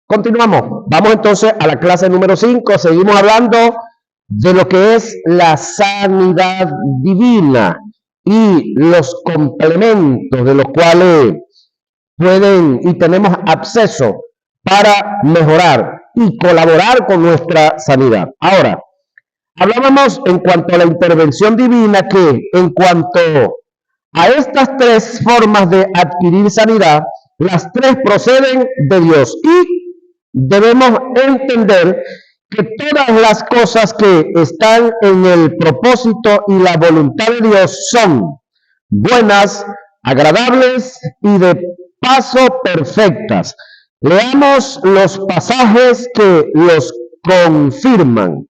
Continuamos. Vamos entonces a la clase número 5. Seguimos hablando de lo que es la sanidad divina y los complementos de los cuales pueden y tenemos acceso para mejorar y colaborar con nuestra sanidad. Ahora, hablábamos en cuanto a la intervención divina que en cuanto a estas tres formas de adquirir sanidad, las tres proceden de Dios y debemos entender que todas las cosas que están en el propósito y la voluntad de Dios son buenas, agradables y de paso perfectas. Leamos los pasajes que los confirman.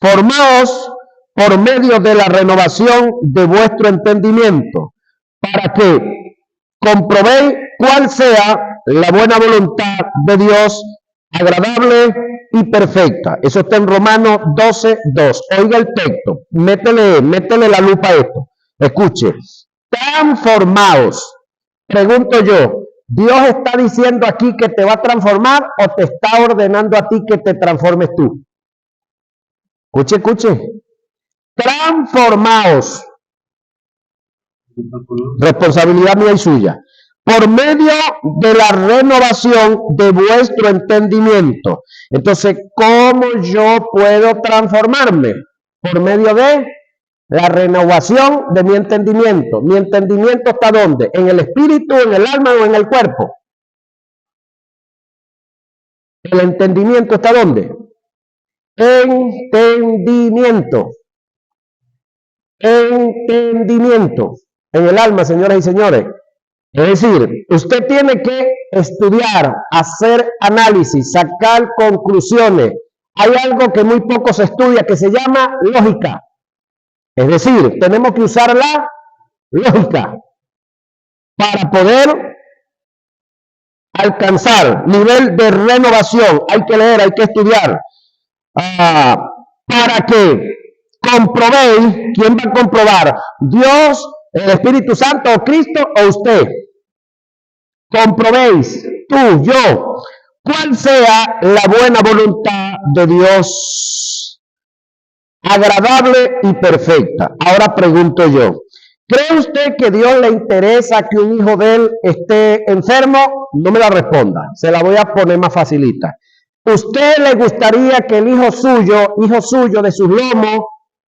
Transformaos por medio de la renovación de vuestro entendimiento, para que comprobéis cuál sea la buena voluntad de Dios, agradable y perfecta. Eso está en Romanos 12:2. Oiga el texto, métele la lupa a esto. Escuche, transformaos. Pregunto yo, ¿Dios está diciendo aquí que te va a transformar o te está ordenando a ti que te transformes tú? Escuche. Transformaos. Responsabilidad mía y suya. Por medio de la renovación de vuestro entendimiento. Entonces, ¿cómo yo puedo transformarme? Por medio de la renovación de mi entendimiento. ¿Mi entendimiento está dónde? ¿En el espíritu, en el alma o en el cuerpo? ¿El entendimiento está dónde? Entendimiento. Entendimiento. En el alma, señoras y señores. Es decir, usted tiene que estudiar, hacer análisis, sacar conclusiones. Hay algo que muy poco se estudia que se llama lógica. Es decir, tenemos que usar la lógica para poder alcanzar nivel de renovación. Hay que leer, hay que estudiar. Para que comprobéis. ¿Quién va a comprobar? ¿Dios, el Espíritu Santo o Cristo o usted? Comprobéis, tú, yo, cuál sea la buena voluntad de Dios, agradable y perfecta. Ahora pregunto yo, ¿cree usted que Dios le interesa que un hijo de él esté enfermo? No me la responda, se la voy a poner más facilita. ¿Usted le gustaría que el hijo suyo de sus lomos,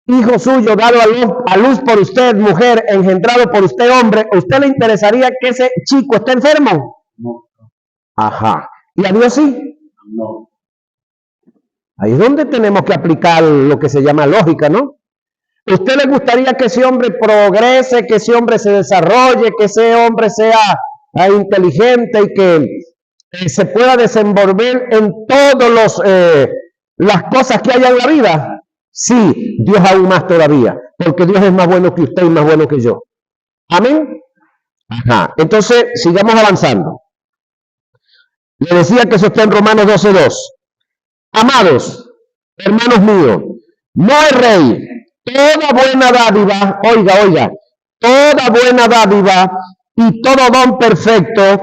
hijo suyo dado a luz por usted, mujer, engendrado por usted, hombre, ¿a usted le interesaría que ese chico esté enfermo? No. Ajá. ¿Y a Dios sí? No. Ahí es donde tenemos que aplicar lo que se llama lógica, ¿no? ¿A usted le gustaría que ese hombre progrese, que ese hombre se desarrolle, que ese hombre sea inteligente y que se pueda desenvolver en todas las cosas que haya en la vida? Sí, Dios aún más todavía, porque Dios es más bueno que usted y más bueno que yo. ¿Amén? Ajá. Entonces, sigamos avanzando. Le decía que eso está en Romanos 12:2. Amados, hermanos míos, no erréis. Toda buena dádiva, oiga, toda buena dádiva y todo don perfecto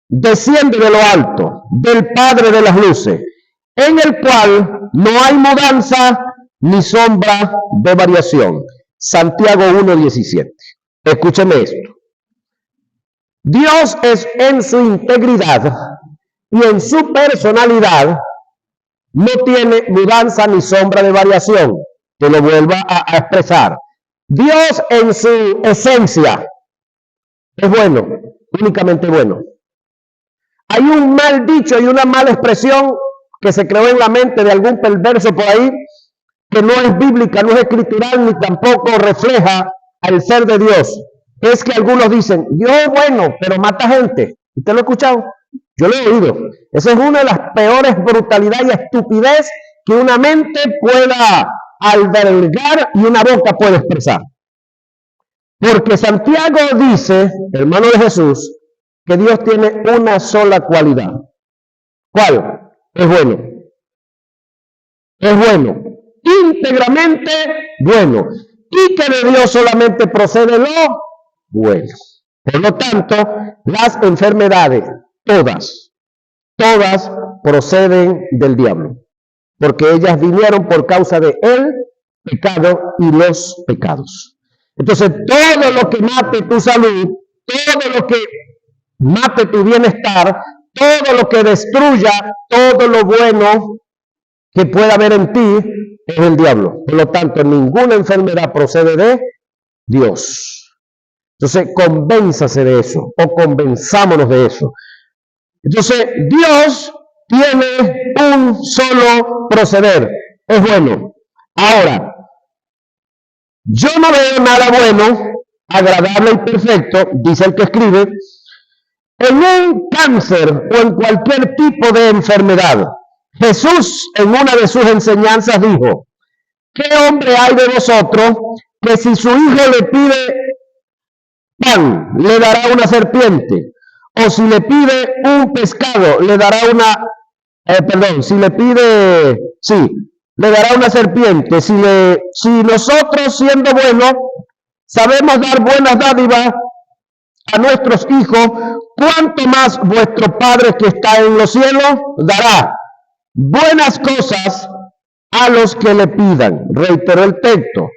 desciende de lo alto, del Padre de las luces, en el cual no hay mudanza ni sombra de variación. Santiago 1:17. Escúcheme esto. Dios es en su integridad y en su personalidad no tiene mudanza ni sombra de variación. Te lo vuelvo a expresar. Dios en su esencia es bueno, únicamente bueno. Hay un mal dicho y una mala expresión que se creó en la mente de algún perverso por ahí, que no es bíblica, no es escritural, ni tampoco refleja al ser de Dios. Es que algunos dicen, Dios es bueno, pero mata gente. ¿Usted lo ha escuchado? Yo lo he oído. Esa es una de las peores brutalidades y estupidez que una mente pueda albergar y una boca puede expresar. Porque Santiago dice, hermano de Jesús, que Dios tiene una sola cualidad. ¿Cuál? Es bueno. Es bueno. Íntegramente bueno. Y que de Dios solamente procede lo bueno. Por lo tanto, las enfermedades, todas proceden del diablo, porque ellas vinieron por causa de el pecado y los pecados. Entonces, todo lo que mate tu salud, todo lo que mate tu bienestar, todo lo que destruya todo lo bueno que pueda haber en ti es el diablo. Por lo tanto, ninguna enfermedad procede de Dios. Entonces, convénzase de eso, o convenzámonos de eso. Entonces, Dios tiene un solo proceder, es bueno. Ahora, yo no veo nada bueno, agradable y perfecto, dice el que escribe, en un cáncer o en cualquier tipo de enfermedad. Jesús en una de sus enseñanzas dijo, ¿qué hombre hay de vosotros que si su hijo le pide pan, le dará una serpiente? O si le pide un pescado, le dará le dará una serpiente. Si nosotros, siendo buenos, sabemos dar buenas dádivas a nuestros hijos, ¿cuánto más vuestro Padre que está en los cielos dará buenas cosas a los que le pidan? Reiteró el texto.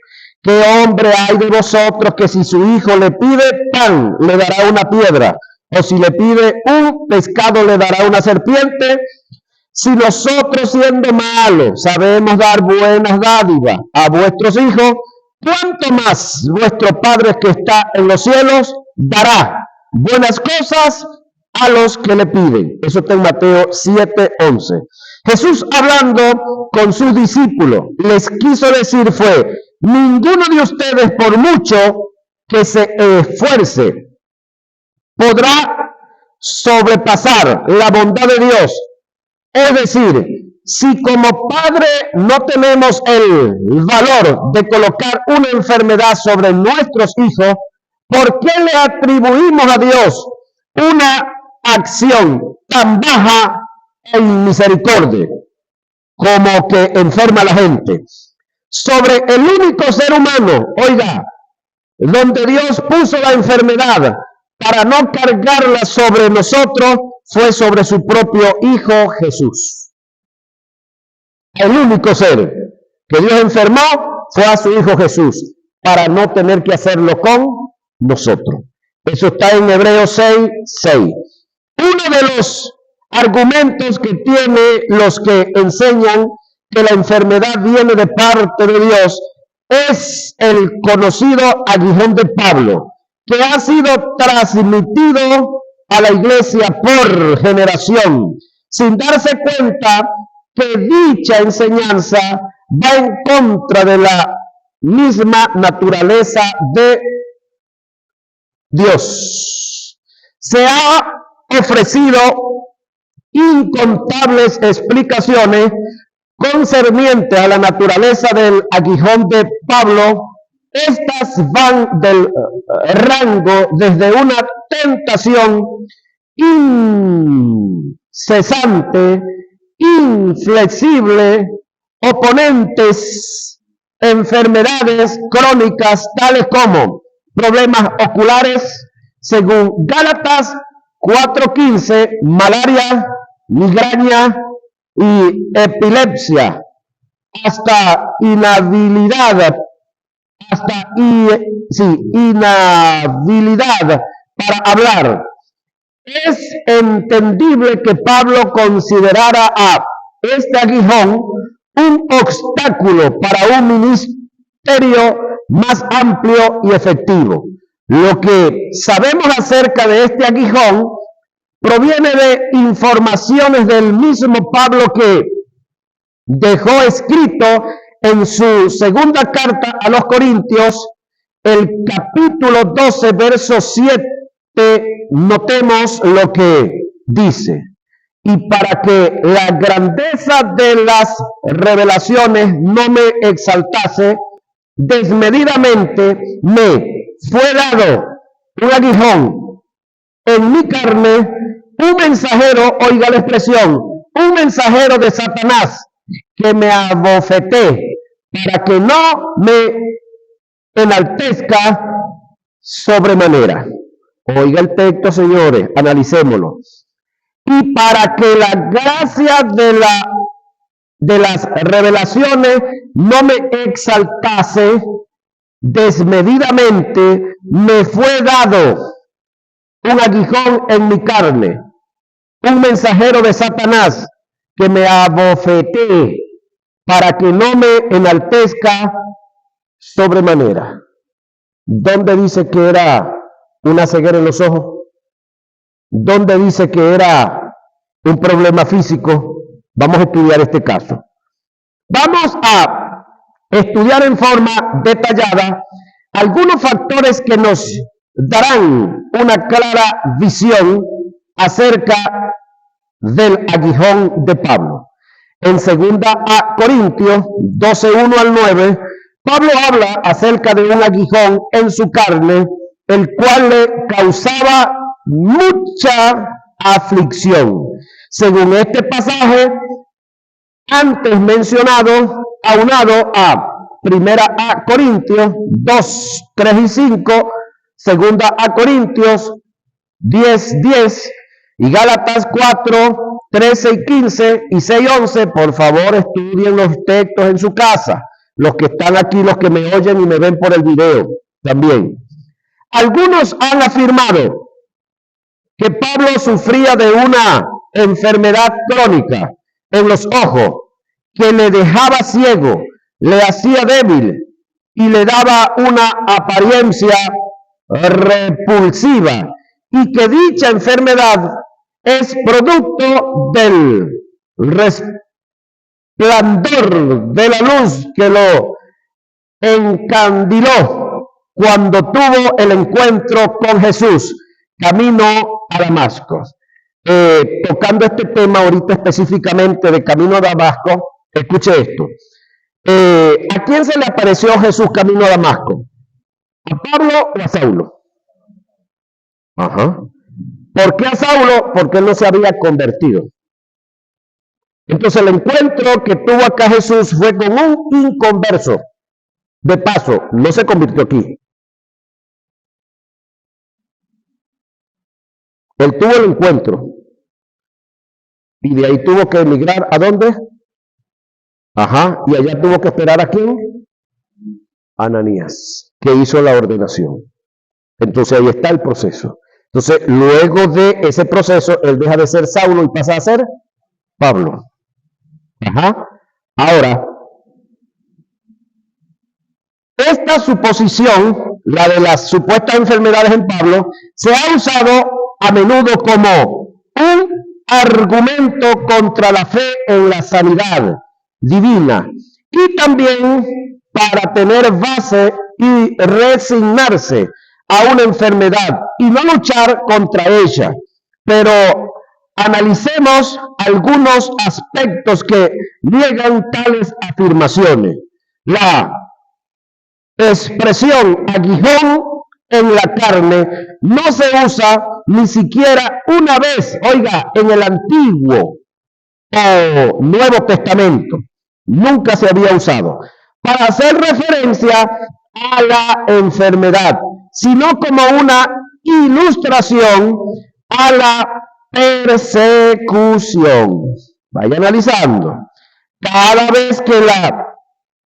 ¿Qué hombre hay de vosotros que si su hijo le pide pan, le dará una piedra? O si le pide un pescado, le dará una serpiente. Si nosotros, siendo malos, sabemos dar buenas dádivas a vuestros hijos, ¿cuánto más vuestro Padre que está en los cielos dará buenas cosas a los que le piden? Eso está en Mateo 7:11. Jesús, hablando con sus discípulos, les quiso decir fue, ninguno de ustedes, por mucho que se esfuerce, podrá sobrepasar la bondad de Dios. Es decir, si como padre no tenemos el valor de colocar una enfermedad sobre nuestros hijos, ¿por qué le atribuimos a Dios una acción tan baja e inmisericordia como que enferma a la gente? Sobre el único ser humano, oiga, donde Dios puso la enfermedad para no cargarla sobre nosotros, fue sobre su propio Hijo Jesús. El único ser que Dios enfermó fue a su Hijo Jesús, para no tener que hacerlo con nosotros. Eso está en Hebreos 6:6. Uno de los argumentos que tiene los que enseñan que la enfermedad viene de parte de Dios es el conocido aguijón de Pablo, que ha sido transmitido a la iglesia por generación, sin darse cuenta que dicha enseñanza va en contra de la misma naturaleza de Dios. Se ha ofrecido incontables explicaciones concernientes a la naturaleza del aguijón de Pablo. Estas van del rango desde una tentación incesante, inflexible, oponentes, enfermedades crónicas tales como problemas oculares, según Gálatas 4:15, malaria, migraña y epilepsia, hasta inhabilidad para hablar. Es entendible que Pablo considerara a este aguijón un obstáculo para un ministerio más amplio y efectivo. Lo que sabemos acerca de este aguijón proviene de informaciones del mismo Pablo, que dejó escrito en su segunda carta a los Corintios, el capítulo 12, verso 7, notemos lo que dice. Y para que la grandeza de las revelaciones no me exaltase desmedidamente, me fue dado un aguijón en mi carne, un mensajero, oiga la expresión, un mensajero de Satanás, que me abofeté para que no me enaltezca sobremanera. Oiga el texto, señores, analicémoslo. Y para que la gracia de las revelaciones no me exaltase desmedidamente, me fue dado un aguijón en mi carne, un mensajero de Satanás que me abofetee para que no me enaltezca sobremanera. ¿Dónde dice que era una ceguera en los ojos? ¿Dónde dice que era un problema físico? Vamos a estudiar este caso. Vamos a estudiar en forma detallada algunos factores que nos darán una clara visión acerca del aguijón de Pablo. En 2 Corintios 12:1 al 9, Pablo habla acerca de un aguijón en su carne, el cual le causaba mucha aflicción. Según este pasaje antes mencionado, aunado a 1 Corintios 2, 3 y 5, 2 Corintios 10, 10 y Gálatas 4, 13 y 15 y 6, 11, por favor estudien los textos en su casa, los que están aquí, los que me oyen y me ven por el video también. Algunos han afirmado que Pablo sufría de una enfermedad crónica en los ojos que le dejaba ciego, le hacía débil y le daba una apariencia repulsiva, y que dicha enfermedad es producto del resplandor de la luz que lo encandiló cuando tuvo el encuentro con Jesús camino a Damasco. Tocando este tema ahorita específicamente de camino a Damasco, escuche esto. ¿A quién se le apareció Jesús camino a Damasco? ¿A Pablo o a Saulo? Ajá. ¿Por qué a Saulo? Porque él no se había convertido. Entonces el encuentro que tuvo acá Jesús fue con un inconverso. De paso, no se convirtió aquí. Él tuvo el encuentro. Y de ahí tuvo que emigrar. ¿A dónde? Ajá. Y allá tuvo que esperar ¿a quién? Ananías, que hizo la ordenación. Entonces ahí está el proceso. Entonces, luego de ese proceso, él deja de ser Saulo y pasa a ser Pablo. Ajá. Ahora, esta suposición, la de las supuestas enfermedades en Pablo, se ha usado a menudo como un argumento contra la fe en la sanidad divina y también para tener base y resignarse a una enfermedad y no luchar contra ella. Pero analicemos algunos aspectos que niegan tales afirmaciones. La expresión aguijón en la carne no se usa ni siquiera una vez, oiga, en el Antiguo o Nuevo Testamento. Nunca se había usado para hacer referencia a la enfermedad, sino como una ilustración a la persecución. Vaya analizando. Cada vez que la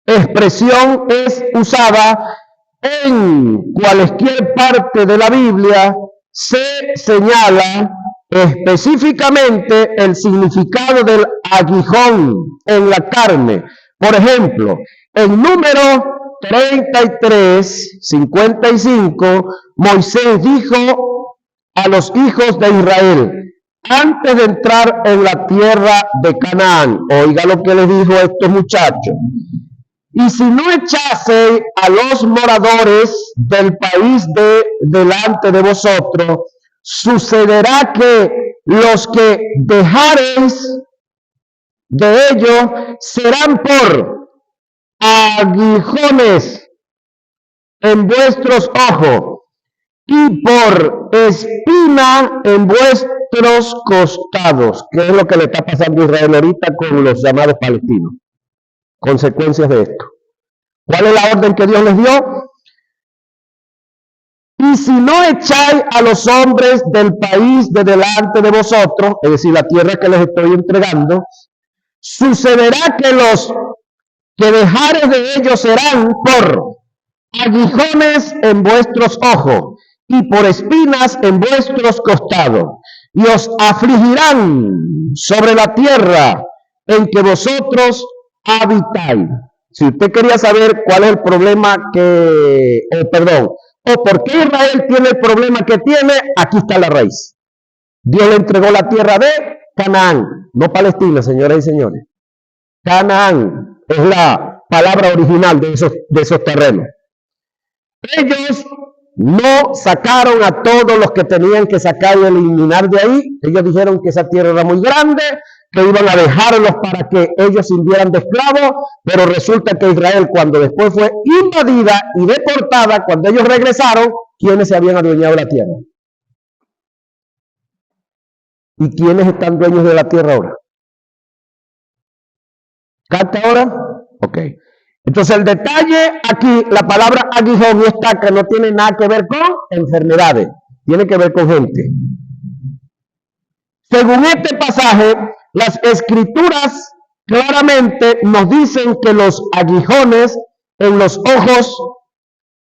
expresión es usada en cualquier parte de la Biblia, se señala específicamente el significado del aguijón en la carne. Por ejemplo, en Número 33, 55, Moisés dijo a los hijos de Israel, antes de entrar en la tierra de Canaán, oiga lo que les dijo a estos muchachos, y si no echase a los moradores del país delante de vosotros, sucederá que los que dejareis de ellos serán por aguijones en vuestros ojos y por espina en vuestros costados. ¿Qué es lo que le está pasando a Israel ahorita con los llamados palestinos? Consecuencias de esto. ¿Cuál es la orden que Dios les dio? y si no echáis a los hombres del país de delante de vosotros, es decir, la tierra que les estoy entregando, sucederá que los que dejares de ellos serán por aguijones en vuestros ojos y por espinas en vuestros costados, y os afligirán sobre la tierra en que vosotros habitáis. Si usted quería saber cuál es el problema o por qué Israel tiene el problema que tiene, aquí está la raíz. Dios le entregó la tierra de Canaán, no Palestina, señoras y señores. Canaán es la palabra original de esos terrenos. Ellos no sacaron a todos los que tenían que sacar y eliminar de ahí. Ellos dijeron que esa tierra era muy grande, que iban a dejarlos para que ellos sirvieran de esclavos, pero resulta que Israel, cuando después fue invadida y deportada, cuando ellos regresaron, ¿quiénes se habían adueñado de la tierra? ¿Y quiénes están dueños de la tierra ahora? ¿Capta ahora? Ok. Entonces el detalle aquí, la palabra aguijón y estaca no tiene nada que ver con enfermedades, tiene que ver con gente. Según este pasaje, las escrituras claramente nos dicen que los aguijones en los ojos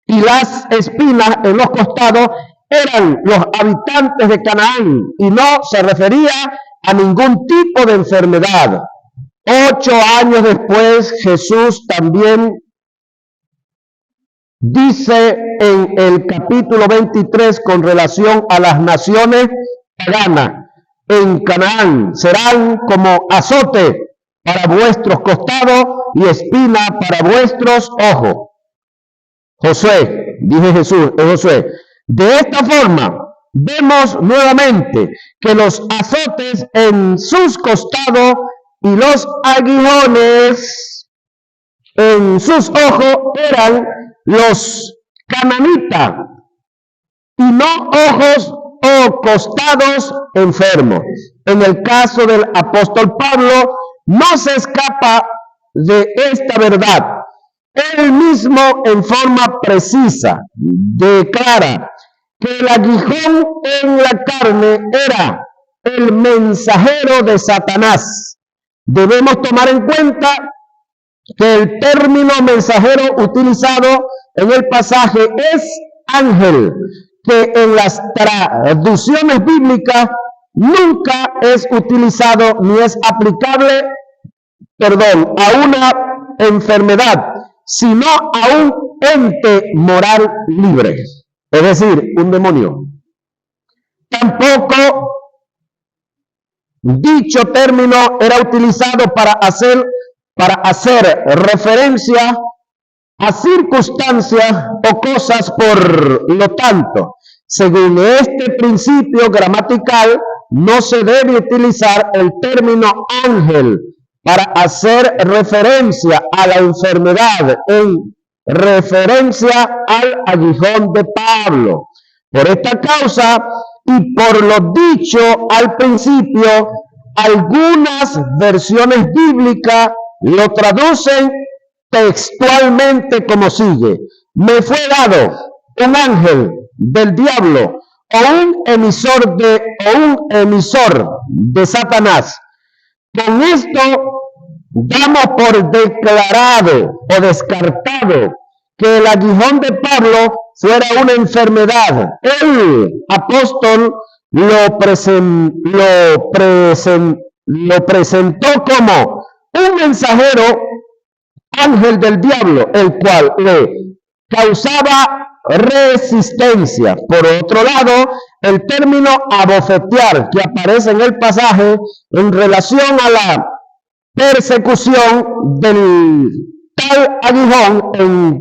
y las espinas en los costados eran los habitantes de Canaán y no se refería a ningún tipo de enfermedad. 8 años después, Jesús también dice en el capítulo 23 con relación a las naciones paganas, en Canaán serán como azote para vuestros costados y espina para vuestros ojos. Josué, dice Jesús, Josué, de esta forma vemos nuevamente que los azotes en sus costados y los aguijones en sus ojos eran los cananitas y no ojos o costados enfermos. En el caso del apóstol Pablo, no se escapa de esta verdad. Él mismo en forma precisa declara que el aguijón en la carne era el mensajero de Satanás. Debemos tomar en cuenta que el término mensajero utilizado en el pasaje es ángel, que en las traducciones bíblicas nunca es utilizado ni es aplicable, a una enfermedad, sino a un ente moral libre, es decir, un demonio. Tampoco dicho término era utilizado para hacer referencia a circunstancias o cosas. Por lo tanto, según este principio gramatical, no se debe utilizar el término ángel para hacer referencia a la enfermedad en referencia al aguijón de Pablo. Por esta causa y por lo dicho al principio, algunas versiones bíblicas lo traducen textualmente como sigue: me fue dado un ángel del diablo o un emisor de Satanás. Con esto damos por declarado o descartado que el aguijón de Pablo fuera una enfermedad. El apóstol lo presentó como un mensajero ángel del diablo, el cual le causaba resistencia. Por otro lado, el término abofetear, que aparece en el pasaje en relación a la persecución del tal aguijón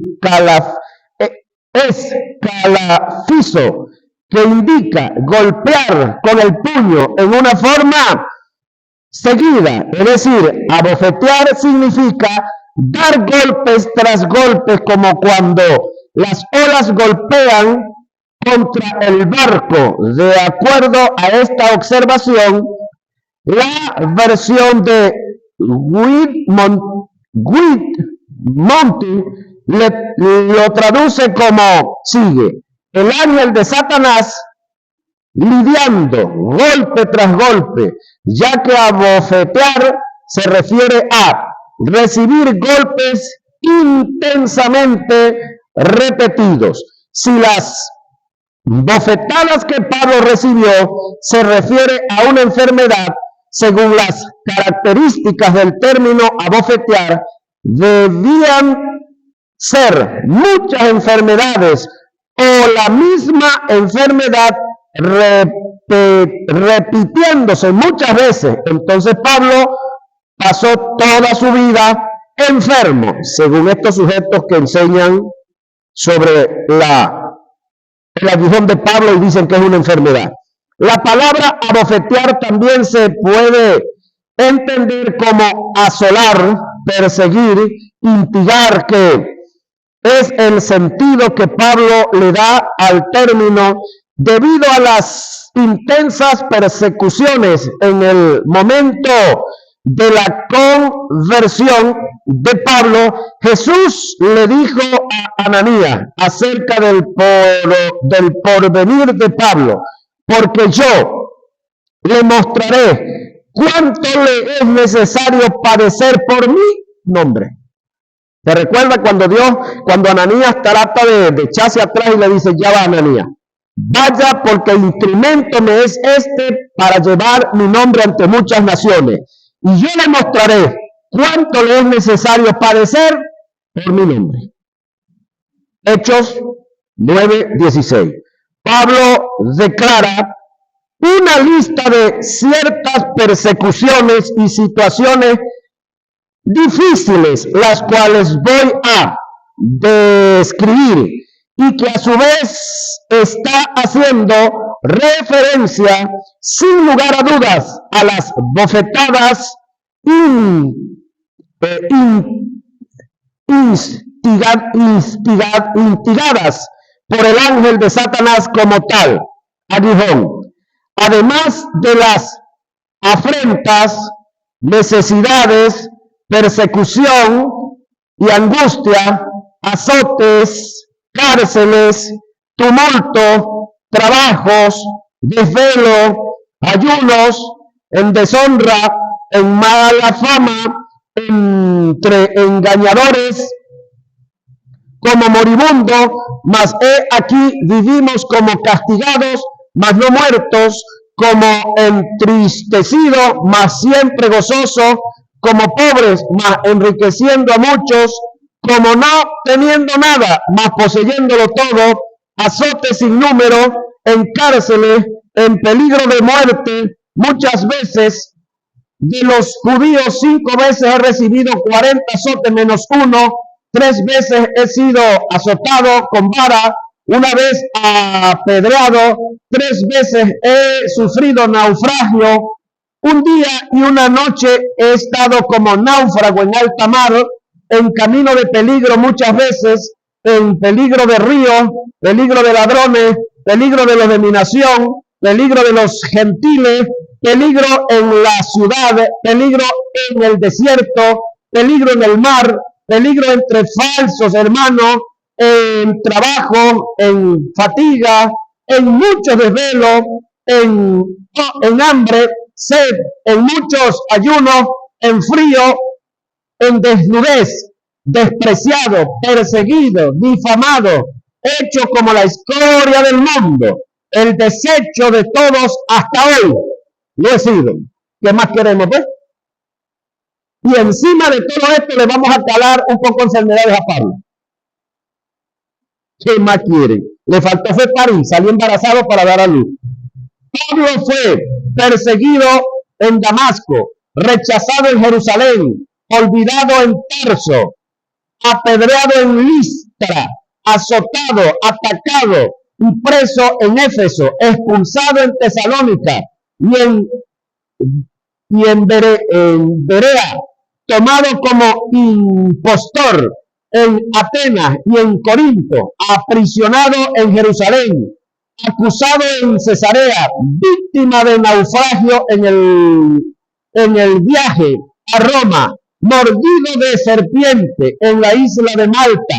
es calafizo, que indica golpear con el puño en una forma seguida. Es decir, abofetear significa dar golpes tras golpes, como cuando las olas golpean contra el barco. De acuerdo a esta observación, la versión de Whitmonty lo traduce como sigue: el ángel de Satanás lidiando golpe tras golpe, ya que abofetear se refiere a recibir golpes intensamente repetidos. Si las bofetadas que Pablo recibió se refiere a una enfermedad, según las características del término abofetear, debían ser muchas enfermedades o la misma enfermedad repitiéndose muchas veces. Entonces Pablo pasó toda su vida enfermo, según estos sujetos que enseñan sobre el aguijón de Pablo y dicen que es una enfermedad. La palabra abofetear también se puede entender como asolar, perseguir, instigar, que es el sentido que Pablo le da al término debido a las intensas persecuciones en el momento de la conversión de Pablo. Jesús le dijo a Ananías acerca del porvenir de Pablo: porque yo le mostraré cuánto le es necesario padecer por mi nombre. ¿Te recuerda cuando Ananías trata de echarse atrás y le dice: ya va, Ananías, vaya, porque el instrumento me es este para llevar mi nombre ante muchas naciones, y yo le mostraré cuánto le es necesario padecer por mi nombre? Hechos 9:16. Pablo declara una lista de ciertas persecuciones y situaciones difíciles, las cuales voy a describir, y que a su vez está haciendo referencia, sin lugar a dudas, a las bofetadas instigadas por el ángel de Satanás como tal, aguijón, además de las afrentas, necesidades, persecución y angustia, azotes, cárceles, tumulto, trabajos, desvelo, ayunos, en deshonra, en mala fama, entre engañadores, como moribundo, mas he aquí vivimos como castigados, mas no muertos, como entristecidos, mas siempre gozosos, como pobres, mas enriqueciendo a muchos, como no teniendo nada, mas poseyéndolo todo, azotes sin número, en cárceles, en peligro de muerte, muchas veces. De los judíos 5 veces he recibido 40 azotes menos uno, 3 veces he sido azotado con vara, una vez apedreado, 3 veces he sufrido naufragio, un día y una noche he estado como náufrago en alta mar, en camino de peligro muchas veces, en peligro de río, peligro de ladrones, peligro de los de mi nación, peligro de los gentiles, peligro en la ciudad, peligro en el desierto, peligro en el mar, peligro entre falsos hermanos, en trabajo, en fatiga, en mucho desvelo, en hambre, sed, en muchos ayunos, en frío, en desnudez, despreciado, perseguido, difamado, hecho como la escoria del mundo, el desecho de todos hasta hoy lo he sido. ¿Qué más queremos, pues? Y encima de todo esto le vamos a calar un poco enfermedades a Pablo. ¿Qué más quieren? Le faltó fue parir, salió embarazado para dar a luz. Pablo fue perseguido en Damasco, rechazado en Jerusalén, olvidado en Tarso, apedreado en Listra, azotado, atacado y preso en Éfeso, expulsado en Tesalónica y en Berea, tomado como impostor en Atenas y en Corinto, aprisionado en Jerusalén, acusado en Cesarea, víctima de naufragio en el viaje a Roma, mordido de serpiente en la isla de Malta,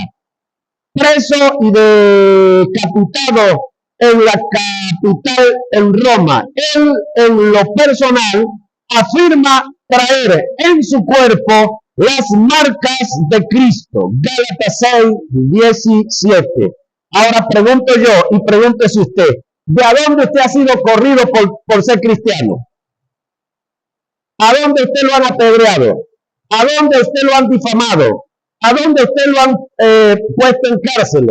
preso y decapitado en la capital, en Roma. Él, en lo personal, afirma traer en su cuerpo las marcas de Cristo. Gálatas 6:17. Ahora pregunto yo y pregúntese usted, ¿de a dónde usted ha sido corrido por ser cristiano? ¿A dónde usted lo han apedreado? ¿A dónde usted lo han difamado? ¿A dónde usted lo han puesto en cárcel?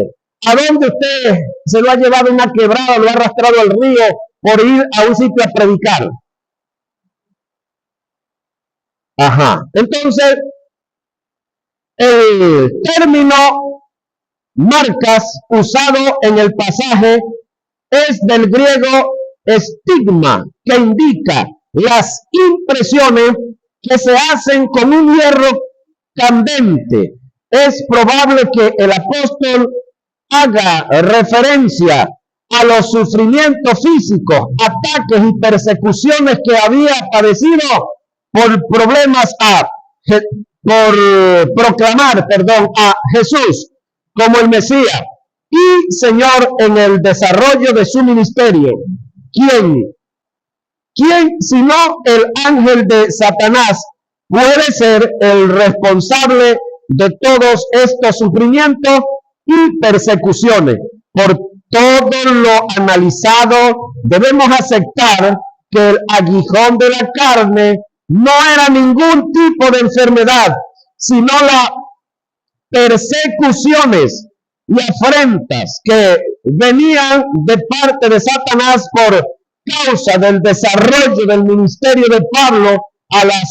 ¿A dónde usted se lo ha llevado a una quebrada, lo ha arrastrado al río por ir a un sitio a predicar? Ajá. Entonces, el término marcas usado en el pasaje es del griego estigma, que indica las impresiones que se hacen con un hierro candente. Es probable que el apóstol haga referencia a los sufrimientos físicos, ataques y persecuciones que había padecido por problemas por proclamar, a Jesús como el Mesías y Señor en el desarrollo de su ministerio. ¿Quién sino el ángel de Satanás puede ser el responsable de todos estos sufrimientos y persecuciones? Por todo lo analizado, debemos aceptar que el aguijón de la carne no era ningún tipo de enfermedad, sino las persecuciones y afrentas que venían de parte de Satanás por causa del desarrollo del ministerio de Pablo a las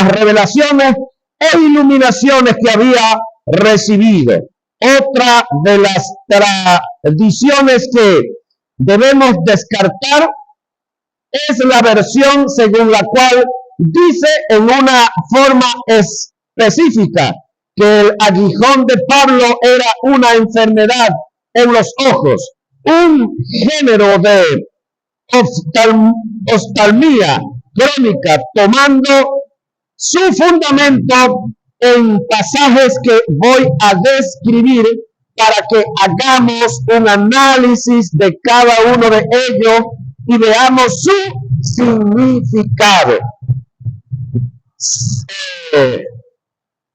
revelaciones e iluminaciones que había recibido. Otra de las tradiciones que debemos descartar es la versión según la cual dice en una forma específica que el aguijón de Pablo era una enfermedad en los ojos, un género de oftalmía crónica, tomando su fundamento en pasajes que voy a describir para que hagamos un análisis de cada uno de ellos y veamos su significado.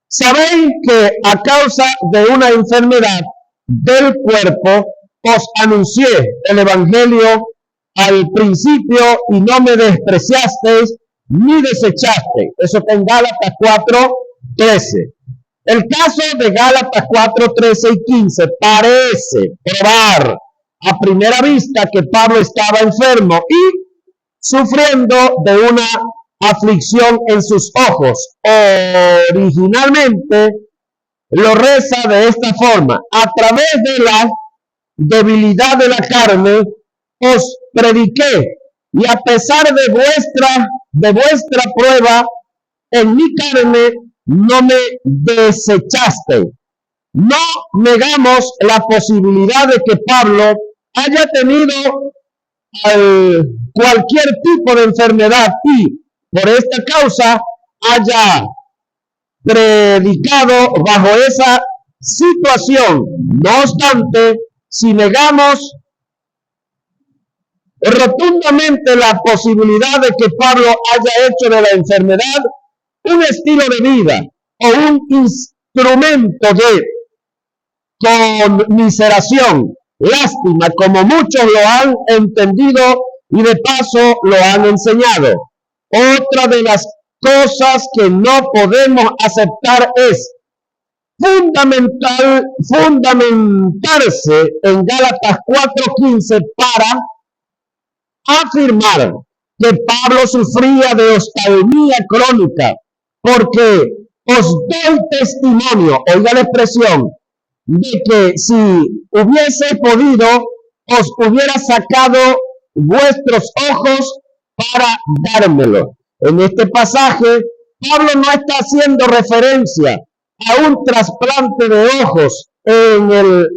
Sabéis que a causa de una enfermedad del cuerpo os anuncié el evangelio al principio y no me despreciasteis ni desechasteis. Eso está en Gálatas 4:13. El caso de Gálatas 4:13 y 15 parece probar a primera vista que Pablo estaba enfermo y sufriendo de una aflicción en sus ojos. Originalmente lo reza de esta forma: a través de la debilidad de la carne os prediqué, y a pesar de vuestra prueba en mi carne no me desechaste. No negamos la posibilidad de que Pablo haya tenido cualquier tipo de enfermedad y por esta causa haya predicado bajo esa situación. No obstante, si negamos rotundamente la posibilidad de que Pablo haya hecho de la enfermedad un estilo de vida o un instrumento de conmiseración, lástima, como muchos lo han entendido y de paso lo han enseñado. Otra de las cosas que no podemos aceptar es fundamentarse en Gálatas 4:15 para afirmar que Pablo sufría de oftalmía crónica, porque os doy testimonio, oiga la expresión, de que si hubiese podido, os hubiera sacado vuestros ojos para dármelo. En este pasaje, Pablo no está haciendo referencia a un trasplante de ojos en el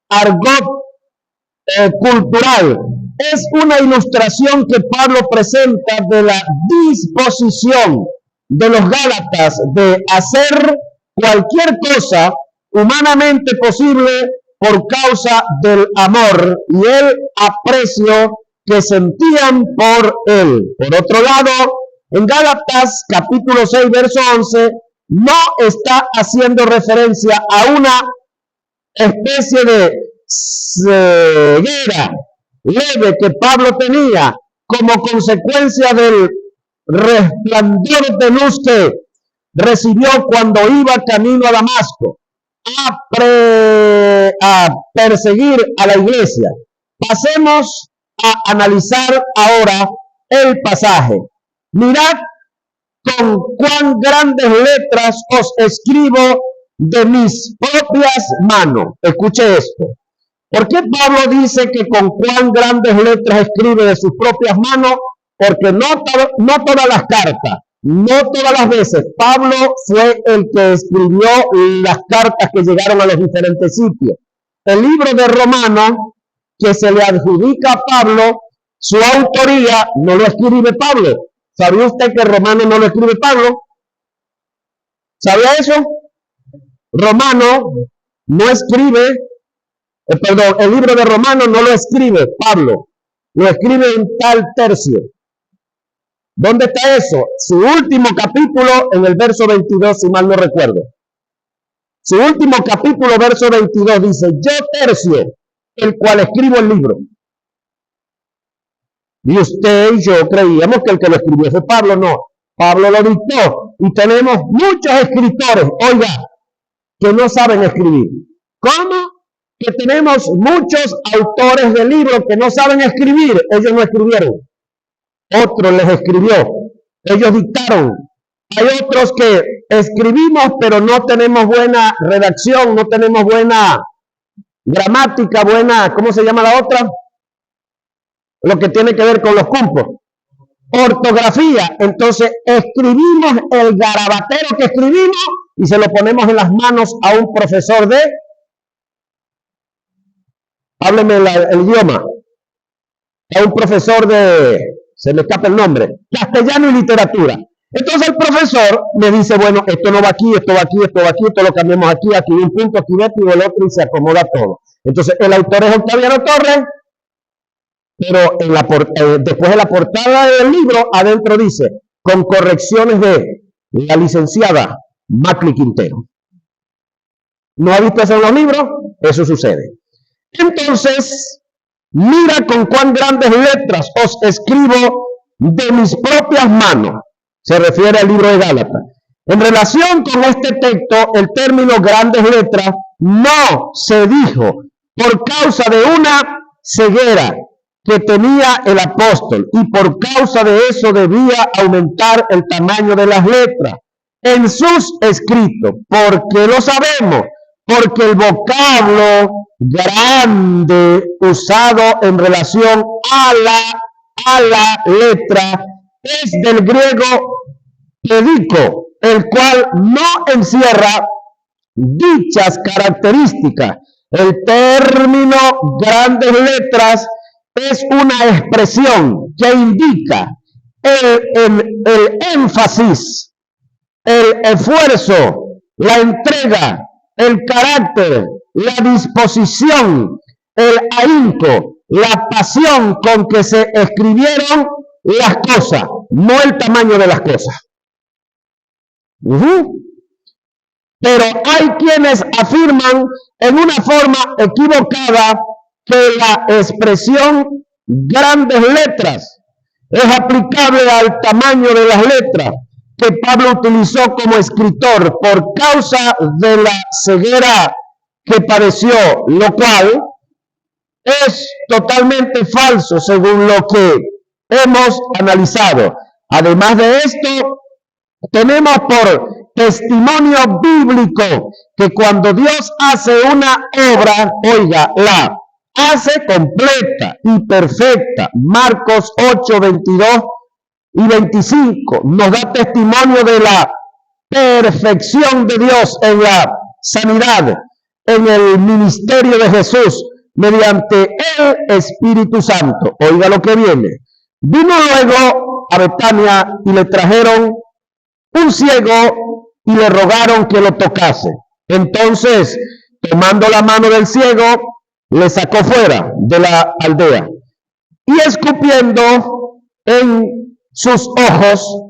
argot cultural. Es una ilustración que Pablo presenta de la disposición de los gálatas de hacer cualquier cosa humanamente posible por causa del amor y el aprecio que sentían por él. Por otro lado, en Gálatas capítulo 6, verso 11, no está haciendo referencia a una especie de ceguera leve que Pablo tenía como consecuencia del resplandor de luz que recibió cuando iba camino a Damasco a perseguir a la iglesia. Pasemos a analizar ahora el pasaje. Mirad con cuán grandes letras os escribo de mis propias manos. Escuche esto. ¿Por qué Pablo dice que con cuán grandes letras escribe de sus propias manos? Porque no todas las cartas, no todas las veces, Pablo fue el que escribió las cartas que llegaron a los diferentes sitios. El libro de Romanos, que se le adjudica a Pablo, su autoría no lo escribe Pablo. ¿Sabía usted que Romanos no lo escribe Pablo? ¿Sabía eso? Romano no escribe, el libro de Romanos no lo escribe Pablo, lo escribe en tal Tercio. ¿Dónde está eso? Su último capítulo en el verso 22, si mal no recuerdo. Su último capítulo, verso 22, dice: yo Tercio, el cual escribo el libro. Y usted y yo creíamos que el que lo escribió fue Pablo. No, Pablo lo dictó. Y tenemos muchos escritores, oiga, que no saben escribir. ¿Cómo? Que tenemos muchos autores de libros que no saben escribir. Ellos no escribieron. Otros les escribió. Ellos dictaron. Hay otros que escribimos, pero no tenemos buena redacción, no tenemos buena gramática, buena, ¿cómo se llama la otra? Lo que tiene que ver con los cumpos. Ortografía. Entonces escribimos el garabatero que escribimos y se lo ponemos en las manos a un profesor de, hábleme el idioma, a un profesor de, se me escapa el nombre, castellano y literatura. Entonces el profesor me dice, bueno, esto no va aquí, esto va aquí, esto va aquí, esto lo cambiamos aquí, aquí un punto, aquí otro y el otro, y se acomoda todo. Entonces el autor es Octaviano Torres, pero después de la portada del libro, adentro dice, con correcciones de la licenciada Macli Quintero. ¿No ha visto eso en los libros? Eso sucede. Entonces, mira con cuán grandes letras os escribo de mis propias manos. Se refiere al libro de Gálatas. En relación con este texto, el término grandes letras no se dijo por causa de una ceguera que tenía el apóstol, y por causa de eso debía aumentar el tamaño de las letras en sus escritos. porque lo sabemos? Porque el vocablo grande usado en relación a la letra es del griego pedico, el cual no encierra dichas características. El término grandes letras es una expresión que indica el énfasis, el esfuerzo, la entrega, el carácter, la disposición, el ahínco, la pasión con que se escribieron las cosas, no el tamaño de las cosas. Pero hay quienes afirman en una forma equivocada que la expresión grandes letras es aplicable al tamaño de las letras que Pablo utilizó como escritor por causa de la ceguera que padeció, lo cual es totalmente falso según lo que hemos analizado. Además de esto, tenemos por testimonio bíblico que cuando Dios hace una obra, oiga, la hace completa y perfecta. Marcos 8, 22 y 25 nos da testimonio de la perfección de Dios en la sanidad, en el ministerio de Jesús, mediante el Espíritu Santo. Oiga lo que viene. Vino luego a Betania y le trajeron un ciego y le rogaron que lo tocase. Entonces, tomando la mano del ciego, le sacó fuera de la aldea y escupiendo en sus ojos,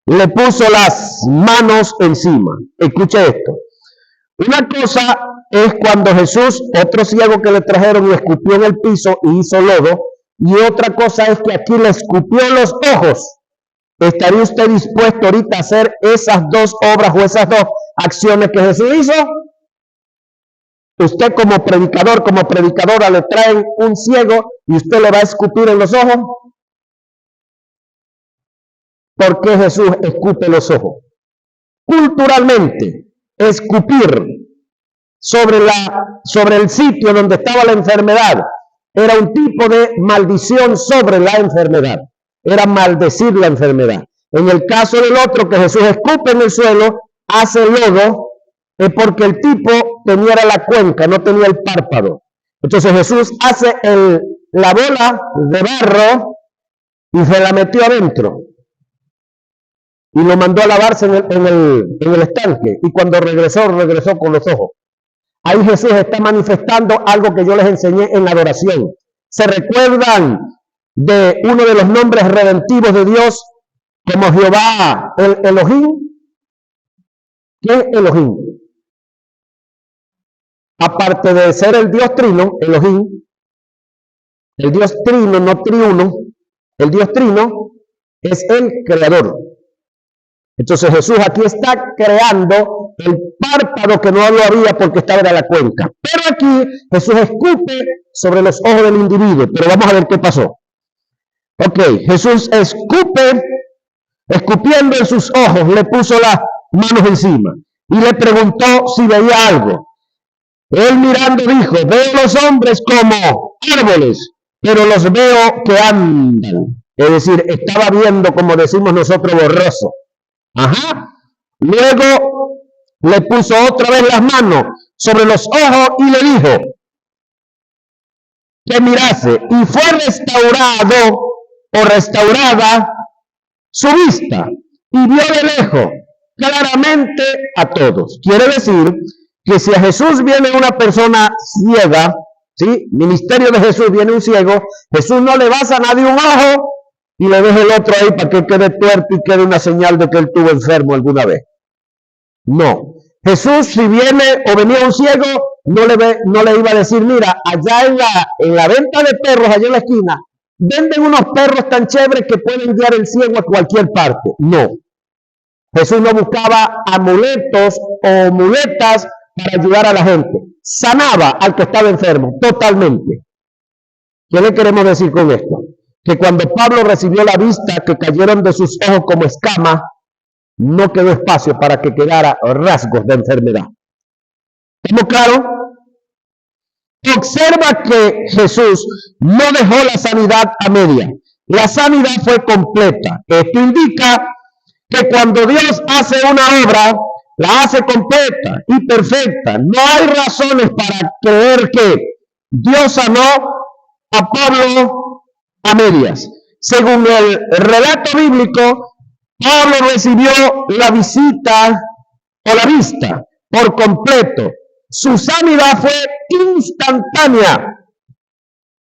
le puso las manos encima. Escuche esto. Una cosa es cuando Jesús, otro ciego que le trajeron, le escupió en el piso y hizo lodo, y otra cosa es que aquí le escupió en los ojos. ¿Estaría usted dispuesto ahorita a hacer esas dos obras o esas dos acciones que Jesús hizo? Usted como predicador, como predicadora, le traen un ciego y usted le va a escupir en los ojos. ¿Por qué Jesús escupe los ojos? Culturalmente, escupir sobre el sitio donde estaba la enfermedad era un tipo de maldición sobre la enfermedad. Era maldecir la enfermedad. En el caso del otro, que Jesús escupe en el suelo, hace lodo, es porque el tipo tenía la cuenca, no tenía el párpado. Entonces Jesús hace la bola de barro y se la metió adentro y lo mandó a lavarse en el estanque, y cuando regresó con los ojos. Ahí Jesús está manifestando algo que yo les enseñé en la adoración. ¿Se recuerdan de uno de los nombres redentivos de Dios como Jehová, el Elohim? ¿Qué es Elohim? Aparte de ser el Dios trino, Elohim, el Dios trino, no triuno, el Dios trino es el creador. Entonces Jesús aquí está creando el párpado que no lo había porque estaba en la cuenca. Pero aquí Jesús escupe sobre los ojos del individuo. Pero vamos a ver qué pasó. Ok, Jesús escupiendo en sus ojos, le puso las manos encima y le preguntó si veía algo. Él mirando dijo, veo los hombres como árboles, pero los veo que andan. Es decir, estaba viendo, como decimos nosotros, borroso. Ajá. Luego le puso otra vez las manos sobre los ojos y le dijo que mirase, y fue restaurado o restaurada su vista y vio de lejos claramente a todos. Quiere decir que si a Jesús viene una persona ciega, ¿sí? Ministerio de Jesús, viene un ciego, Jesús no le va a sanar de un ojo y le deja el otro ahí para que quede tuerto y quede una señal de que él estuvo enfermo alguna vez. No. Jesús, si viene o venía un ciego, no le iba a decir, mira, allá en la venta de perros, allá en la esquina, venden unos perros tan chéveres que pueden guiar el ciego a cualquier parte. No. Jesús no buscaba amuletos o muletas para ayudar a la gente. Sanaba al que estaba enfermo, totalmente. ¿Qué le queremos decir con esto? Que cuando Pablo recibió la vista que cayeron de sus ojos como escamas, no quedó espacio para que quedara rasgos de enfermedad. ¿Estamos claros? Observa que Jesús no dejó la sanidad a media. La sanidad fue completa. Esto indica que cuando Dios hace una obra, la hace completa y perfecta. No hay razones para creer que Dios sanó a Pablo a medias. Según el relato bíblico, Pablo recibió la visita o la vista por completo. Su sanidad fue instantánea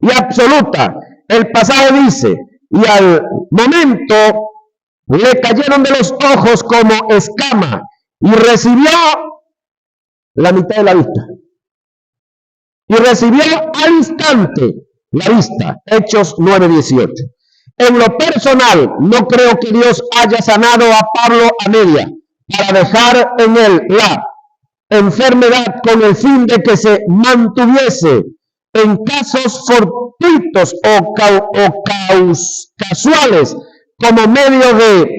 y absoluta. El pasaje dice, y al momento le cayeron de los ojos como escama y recibió la mitad de la vista. Y recibió al instante la vista. Hechos 9:18. En lo personal, no creo que Dios haya sanado a Pablo a media para dejar en él la enfermedad con el fin de que se mantuviese en casos fortuitos o casuales como medio de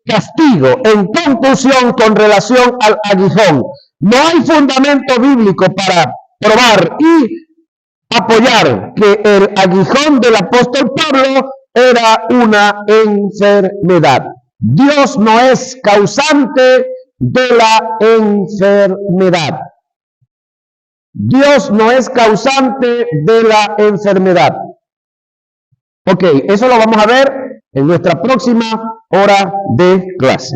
castigo. En conclusión, con relación al aguijón, no hay fundamento bíblico para probar y apoyar que el aguijón del apóstol Pablo era una enfermedad. Dios no es causante de la enfermedad. Dios no es causante de la enfermedad. Ok, eso lo vamos a ver en nuestra próxima hora de clase.